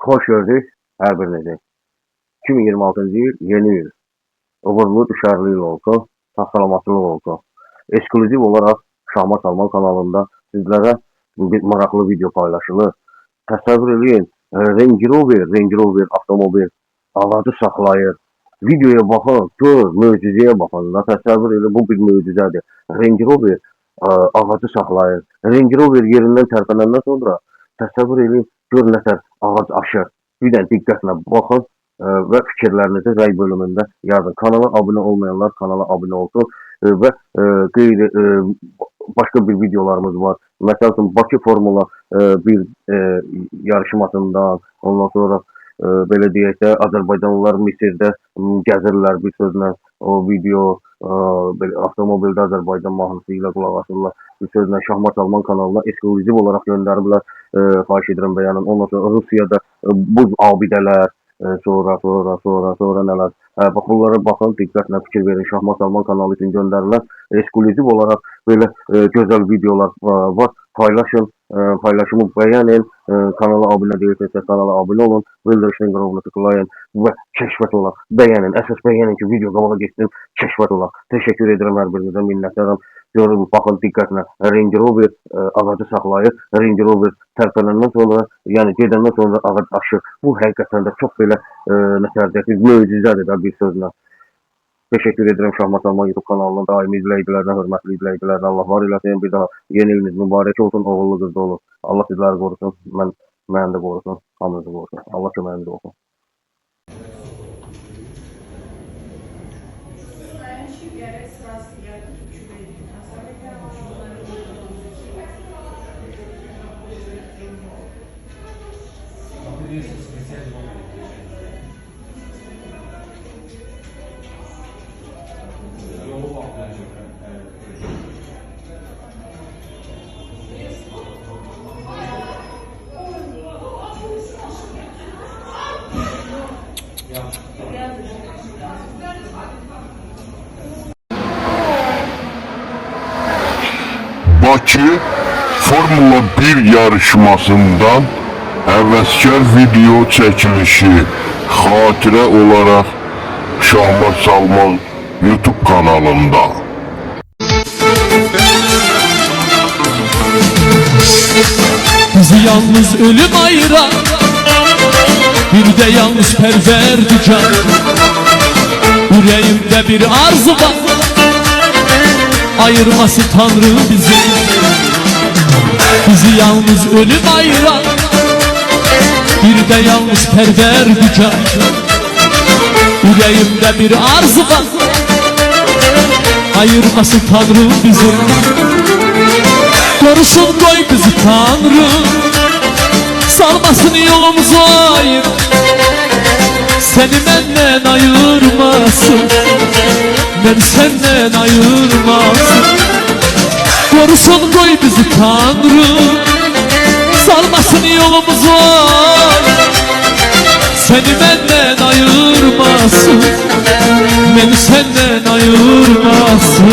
Hoş gördük her birinizi. 2026 yıl yeni yıl. Uğurlu dışarılı yıl olsun, sağlamatçılıq olsun. Ekskluziv olarak Şahmat Salman kanalında sizlere bir maraqlı video paylaşılır. Təsəvvür edin, Range Rover avtomobil ağacı saxlayır. Videoya baxın, gör, möcüzəyə baxın. Təsəvvür edin, bu bir möcüzədir. Range Rover ağacı saxlayır. Range Rover yerindən tərpənəndən sonra təsəvvür edin, gör nətər ağac aşır. Bir də diqqətlə baxın və fikirlərinizi rəy bölümündə yazın. Kanala abunə olmayanlar kanala abunə olsun və başqa bir videolarımız var. Məsəl üçün Bakı Formula 1 yarışmasından, ondan sonra belə deyək də Azərbaycanlılar Misirdə gəzirlər bir sözlə. O video belə avtomobildə Azərbaycan mahnısı ilə qulaq asırlar. Bir sözlə Şahmat Salman kanalına ekskluziv olaraq göndəriblər. Xahiş edirəm bəyənin. Ondan sonra Rusiyada buz abidələr, sonra nələr. Bax bunlara baxın, diqqətlə fikir verin. Şahmat Salman kanalı üçün göndərilən ekskluziv olaraq belə gözəl videolar var. Paylaşın, paylaşımı bəyənin, kanala abunə deyilsəsə kanala abunə olun, bildirişinin qrovunu tıklayın və kəşfət olaq, bəyənin, əsas bəyənin ki video qabağa getsin, kəşfət olaq. Təşəkkür edirəm hər birinizə, minnətdaram. Görün, baxın diqqətlə, Range Rover ağacı saxlayır, Range Rover tərpənəndən sonra, yəni gedəndən sonra ağac aşır. Bu həqiqətən də çox belə nətərcəki möcüzədir də bir sözlə. Teşekkür ederim Şahmat Salman YouTube kanalının daimi izleyicilerine, hürmetli izleyicilerine. Allah var eləsin. Bir daha yeni iliniz mübarek olsun, oğullu qızlı olun. Allah sizləri qorusun, mən də qorusun, hamınızı qorusun. Allah köməyiniz olsun. Bakı Formula 1 yarışmasından həvəskar video çəkilişi xatirə olaraq Şahmat Salman YouTube kanalında. Bizi yalnız ölüm ayıran, bir de yalnız perverdigar. Yüreğimde bir arzu var, ayırması Tanrı bizi. Bizi yalnız ölüm ayıran, bir de yalnız perverdigar. Yüreğimde bir arzu var, ayırması Tanrı bizi. Korusun koy bizi Tanrı, salmasın yolumuzu ayır. Seni benden ayırmasın, beni senden ayırmasın. Korusun koy bizi Tanrı, salmasın yolumuzu ayır. Seni benden ayırmasın, beni senden ayırmasın.